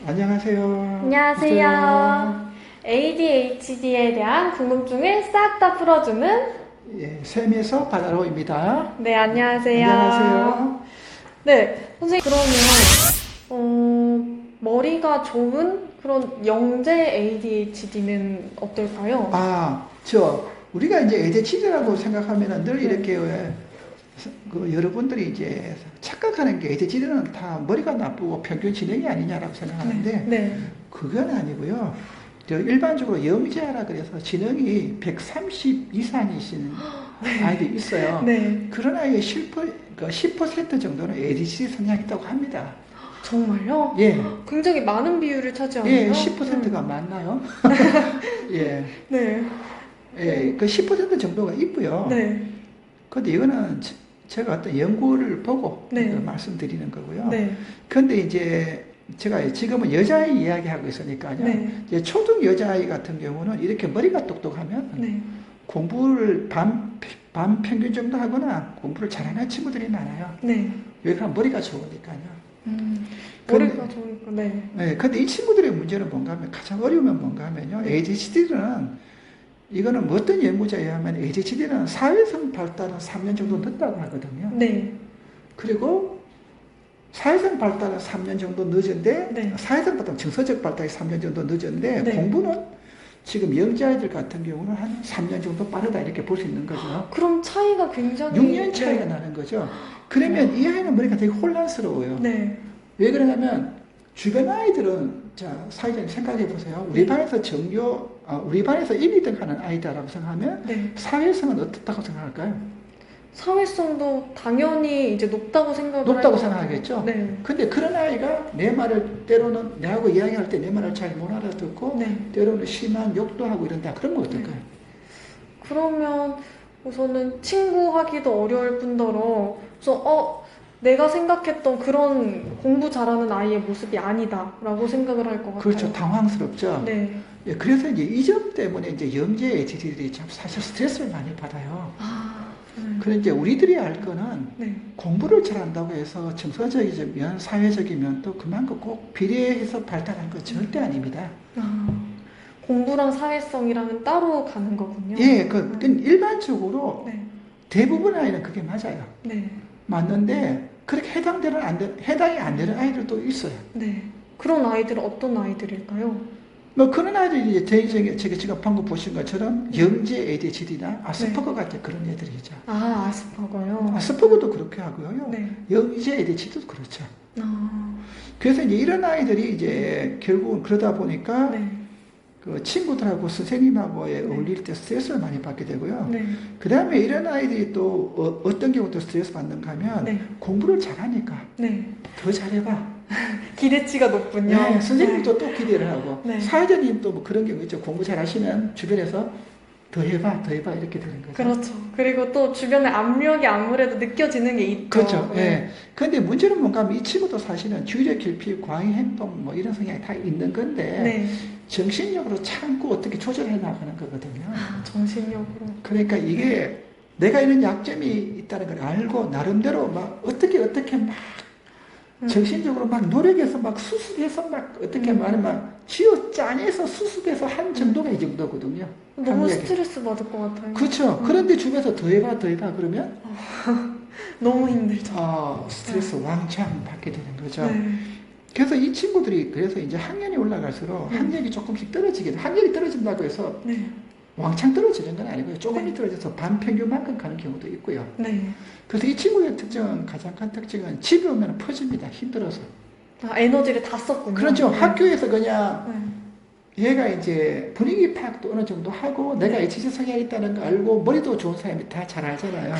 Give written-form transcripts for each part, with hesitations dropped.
안녕하세요. 안녕하세요. ADHD에 대한 궁금증을 싹 다 풀어주는 예, 샘에서 바다로입니다. 네, 안녕하세요. 안녕하세요. 네, 선생님 그러면 머리가 좋은 그런 영재 ADHD는 어떨까요? 우리가 이제 ADHD라고 생각하면은 늘 네. 이렇게 여러분들이 이제 착각하는 게 ADHD는 다 머리가 나쁘고 평균 지능이 아니냐라고 생각하는데 네. 그건 아니고요. 일반적으로 영재라 그래서 지능이 130 이상이신 아이들이 있어요. 네. 그런 아이의 10% 정도는 ADHD 성향이 있다고 합니다. 정말요? 예. 굉장히 많은 비율을 차지하네요. 예, 10%가 맞나요? 예. 네. 예, 그 10% 정도가 있고요. 네. 근데 이거는 제가 어떤 연구를 보고 네. 말씀드리는 거고요. 네. 근데 이제 제가 지금은 여자아이 이야기하고 있으니까요. 네. 이제 초등 여자아이 같은 경우는 이렇게 머리가 똑똑하면 네. 공부를 밤 평균 정도 하거나 공부를 잘하는 친구들이 많아요. 네. 왜냐하면 머리가 좋으니까요. 머리가 좋으니까, 네. 네, 근데 이 친구들의 문제는 뭔가 하면 가장 어려우면 뭔가 하면요. ADHD는 이거는 뭐 어떤 연구자에 의하면 ADHD는 사회성 발달은 3년 정도 늦다고 하거든요. 네. 그리고 사회성 발달은 3년 정도 늦은데 네. 사회성 발달, 정서적 발달이 3년 정도 늦은데 네. 공부는 지금 영재아이들 같은 경우는 한 3년 정도 빠르다 이렇게 볼 수 있는 거죠. 그럼 차이가 굉장히 6년 차이가 나는 거죠. 그러면 이 아이는 머리가 되게 혼란스러워요. 네. 왜 그러냐면 주변 아이들은 사회자님 생각해 보세요. 우리 반에서 우리 반에서 1, 2등 하는 아이다라고 생각하면 네. 사회성은 어떻다고 생각할까요? 사회성도 당연히 이제 높다고 생각을 높다고 할 생각하겠죠? 네. 근데 그런 아이가 내 말을 때로는 내하고 이야기할 때 내 말을 잘 못 알아듣고 네. 때로는 심한 욕도 하고 이런다. 그러면 어떨까요? 그러면 우선은 친구하기도 어려울 뿐더러 내가 생각했던 그런 공부 잘하는 아이의 모습이 아니다라고 생각을 할 것 같아요. 그렇죠. 당황스럽죠? 네. 예, 그래서 이제 이 점 때문에 이제 영재 ADHD들이 참 사실 스트레스를 많이 받아요. 그런데 이제 우리들이 알 거는 네. 공부를 잘한다고 해서 정서적이면 사회적이면 또 그만큼 꼭 비례해서 발달한 건 절대 아닙니다. 공부랑 사회성이랑은 따로 가는 거군요. 예, 일반적으로 네. 대부분 아이는 그게 맞아요. 네. 맞는데 그렇게 해당이 안 되는 아이들도 있어요. 네. 그런 아이들은 어떤 아이들일까요? 뭐 그런 아이들이 이제 대표적인 제가 지금 방금 보신 것처럼 영재 ADHD나 아스퍼거 같은 그런 애들이죠. 아스퍼거요? 아스퍼거도 그렇게 하고요. 네. 영재 ADHD도 그렇죠. 그래서 이제 이런 아이들이 이제 결국은 그러다 보니까 네. 그 친구들하고 선생님하고의 네. 어울릴 때 스트레스를 많이 받게 되고요. 네. 그 다음에 이런 아이들이 또 어떤 경우도 스트레스 받는가 하면 네. 공부를 잘하니까 네. 더 잘해봐. 기대치가 높군요. 네, 선생님도 또 기대를 하고 네. 사회자님도 뭐 그런 경우 있죠. 공부 잘하시면 주변에서 더 해봐 이렇게 되는 거죠. 그렇죠. 그리고 또 주변의 압력이 아무래도 느껴지는 게 있죠. 그렇죠. 네. 예. 근데 문제는 뭔가 하면 이 친구도 사실은 주의력 결핍, 과잉 행동 뭐 이런 성향이 다 있는 건데 네. 정신력으로 참고 어떻게 조절해 나가는 거거든요. 정신력으로. 그러니까 이게 내가 이런 약점이 있다는 걸 알고 나름대로 막 어떻게 막 정신적으로 막 노력해서 막 수습해서 막 어떻게 말하면 막 쥐어 짜내서 수습해서 한 정도가 이 정도거든요. 너무 강력하게. 스트레스 받을 것 같아요. 그렇죠. 그런데 주변에서 더 해봐 그러면 너무 힘들죠. 스트레스 왕창 받게 되는 거죠. 네. 그래서 이 친구들이 그래서 이제 학년이 올라갈수록 학력이 조금씩 떨어지게 돼. 학력이 떨어진다고 해서 네. 왕창 떨어지는 건 아니고요. 조금이 네. 떨어져서 반평균만큼 가는 경우도 있고요. 네. 그래서 이 친구의 가장 큰 특징은 집에 오면 퍼집니다. 힘들어서. 에너지를 다 썼군요. 그렇죠. 네. 학교에서 그냥 얘가 이제 분위기 파악도 어느 정도 하고 내가 네. HC 성향이 있다는 거 알고 머리도 좋은 사람이 다 잘 알잖아요.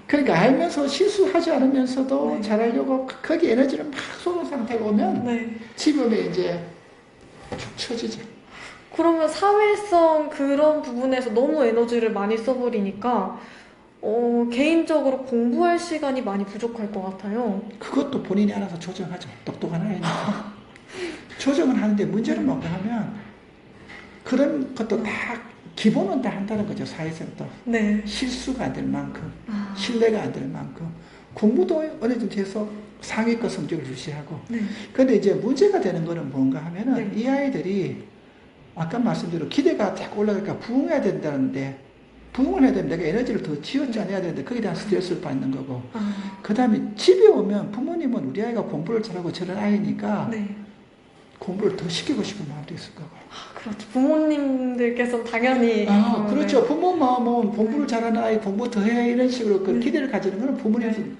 그러니까 알면서 실수하지 않으면서도 네. 잘하려고 거기 에너지를 막 쏟은 상태가 오면 네. 집에 오면 이제 축 처지죠. 그러면 사회성 그런 부분에서 너무 에너지를 많이 써버리니까 개인적으로 공부할 시간이 많이 부족할 것 같아요. 그것도 본인이 알아서 조정하죠. 똑똑한 아이니까. 조정을 하는데 문제는 뭔가 하면 그런 것도 다 기본은 다 한다는 거죠. 사회성도. 네. 실수가 안 될 만큼 신뢰가 안 될 만큼 공부도 어느 정도 해서 상위권 성적을 유지하고. 네. 근데 이제 문제가 되는 거는 뭔가 하면은 네. 이 아이들이 아까 말씀대로 기대가 자꾸 올라가니까 부응해야 된다는데 부응을 해야 되면 내가 에너지를 더 쥐어짜내야 되는데 거기에 대한 스트레스를 받는 거고 그 다음에 집에 오면 부모님은 우리 아이가 공부를 잘하고 저런 아이니까 네. 공부를 더 시키고 싶은 마음도 있을 거고. 그렇죠. 부모님들께서 당연히. 그렇죠. 네. 부모 마음은 공부를 잘하는 아이 공부 더 해 이런 식으로 그 네. 기대를 가지는 거는 부모님도 네.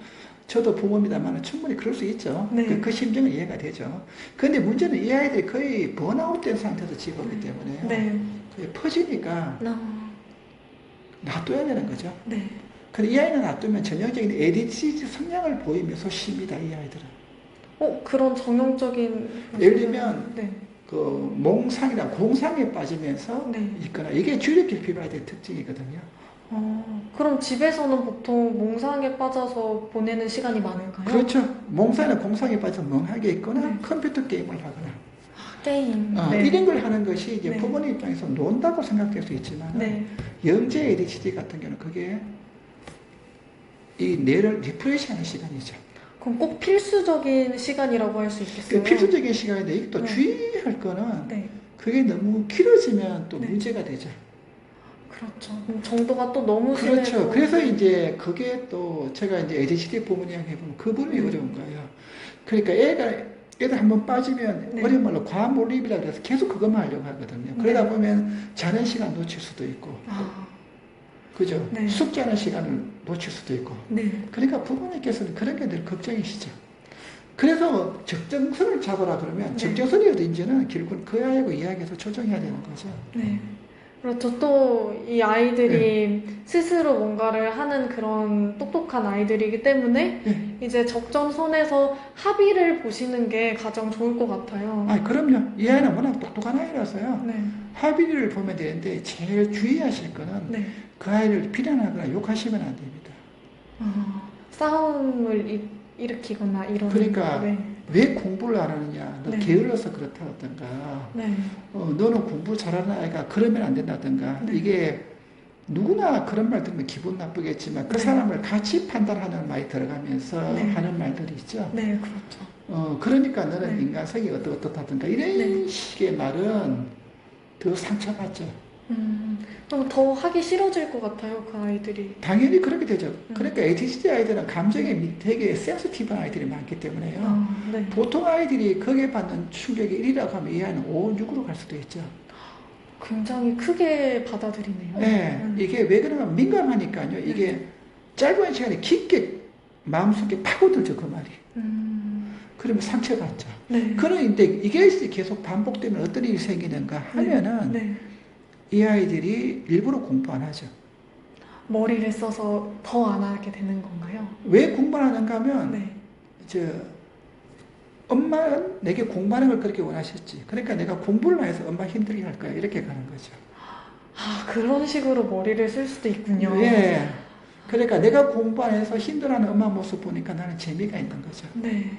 저도 부모입니다만 충분히 그럴 수 있죠. 네. 그 심정은 이해가 되죠. 그런데 문제는 이 아이들이 거의 번아웃된 상태에서 집에 오기 때문에 네. 거의 퍼지니까 놔둬야 되는 거죠. 네. 근데 이 아이는 놔두면 전형적인 ADHD 성향을 보이면서 쉽니다. 이 아이들은. 그런 전형적인. 예를 들면 네. 그 몽상이나 공상에 빠지면서 네. 있거나 이게 주력 결핍아이들의 특징이거든요. 그럼 집에서는 보통 몽상에 빠져서 보내는 시간이 많을까요? 그렇죠. 몽상이나 공상에 빠져서 멍하게 있거나 네. 컴퓨터 게임을 하거나 게임. 네. 이런 걸 하는 것이 이제 네. 부모님 입장에서 논다고 생각될 수 있지만 네. 영재 ADHD 같은 경우는 그게 이 뇌를 리프레시하는 시간이죠. 그럼 꼭 필수적인 시간이라고 할 수 있겠어요? 필수적인 시간인데 이게 또 네. 주의할 거는 네. 그게 너무 길어지면 또 네. 문제가 되죠. 그렇죠. 정도가 또 너무 그렇죠. 심해서. 그래서 이제 그게 또 제가 이제 ADHD 부모님 해보면 그 부분이 어려운 거예요. 그러니까 애들 한번 빠지면 네. 어려운 말로 과몰입이라 그래서 계속 그것만 하려고 하거든요. 그러다 네. 보면 자는 시간 놓칠 수도 있고, 그죠? 네. 숙제하는 시간을 놓칠 수도 있고. 네. 그러니까 부모님께서는 그런 게 늘 걱정이시죠. 그래서 적정선을 잡으라 그러면 네. 적정선이 어딘지는 결국은 그 아이하고 이야기해서 조정해야 되는 거죠. 네. 그렇죠. 또 이 아이들이 스스로 뭔가를 하는 그런 똑똑한 아이들이기 때문에 네. 이제 적정선에서 합의를 보시는 게 가장 좋을 것 같아요. 그럼요. 이 아이는 워낙 똑똑한 아이라서요. 네. 합의를 보면 되는데 제일 주의하실 거는 네. 그 아이를 비난하거나 욕하시면 안 됩니다. 싸움을 일으키거나 이런. 그러니까 네. 왜 공부를 안 하느냐, 너 네. 게을러서 그렇다든가, 네. 너는 공부 잘하는 아이가 그러면 안 된다든가, 네. 이게 누구나 그런 말 들으면 기분 나쁘겠지만 그 네. 사람을 같이 판단하는 말이 들어가면서 네. 하는 말들이 있죠. 네, 그렇죠. 그러니까 너는 네. 인간성이 어떻다든가 이런 네. 식의 말은 더 상처받죠. 그럼 더 하기 싫어질 것 같아요, 그 아이들이. 당연히 그렇게 되죠. 그러니까 ADHD 아이들은 감정에 되게 센시티브한 아이들이 많기 때문에요. 네. 보통 아이들이 거기에 받는 충격이 1이라고 하면 이 아이는 5, 6으로 갈 수도 있죠. 굉장히 크게 받아들이네요. 네, 이게 왜 그러냐면 민감하니까요. 이게 짧은 시간에 깊게 마음속에 파고들죠, 그 말이. 그러면 상처받죠. 네. 그런데 이게 계속 반복되면 어떤 일이 생기는가 하면은 네. 이 아이들이 일부러 공부 안 하죠. 머리를 써서 더 안 하게 되는 건가요? 왜 공부 안 하는가 하면 네. 엄마는 내게 공부하는 걸 그렇게 원하셨지. 그러니까 내가 공부를 안 해서 엄마 힘들게 할 거야. 이렇게 가는 거죠. 그런 식으로 머리를 쓸 수도 있군요. 예. 그러니까 내가 공부 안 해서 힘들어하는 엄마 모습 보니까 나는 재미가 있는 거죠. 네.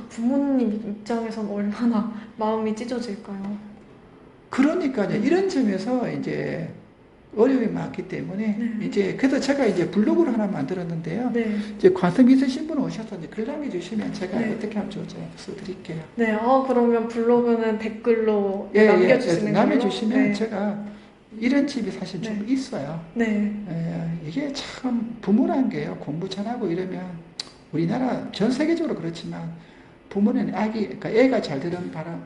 부모님 입장에선 얼마나 마음이 찢어질까요? 그러니까요. 이런 점에서 이제 어려움이 많기 때문에 네. 이제 그래서 제가 이제 블로그를 하나 만들었는데요. 네. 이제 관심 있으신 분 오셔서 이제 글 남겨주시면 제가 네. 어떻게 하면 좋을지 써드릴게요. 네. 그러면 블로그는 댓글로 예, 남겨주시는 거예요? 남겨주시면 네. 제가 이런 집이 사실 좀 네. 있어요. 네. 이게 참 부모란 게요. 공부 잘하고 이러면 우리나라 전 세계적으로 그렇지만 부모는 그러니까 애가 잘 되는 바람,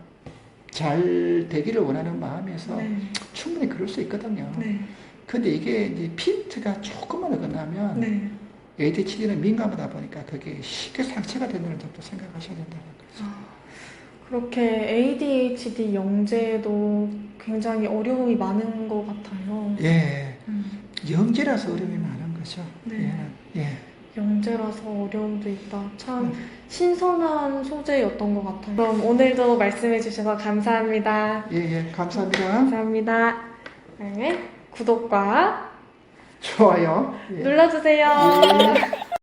잘 되기를 원하는 마음에서 네. 충분히 그럴 수 있거든요. 네. 근데 이게 이제 핀트가 조금만 어긋나면 네. ADHD는 민감하다 보니까 그게 쉽게 상처가 된다는 점도 생각하셔야 된다는 거죠. 그렇게 ADHD 영재도 굉장히 어려움이 많은 것 같아요. 예. 영재라서 어려움이 많은 거죠. 네. 예. 영재라서 어려움도 있다. 참 신선한 소재였던 것 같아요. 그럼 오늘도 말씀해 주셔서 감사합니다. 예, 감사합니다. 감사합니다. 그다음에 구독과 좋아요. 예. 눌러주세요. 예.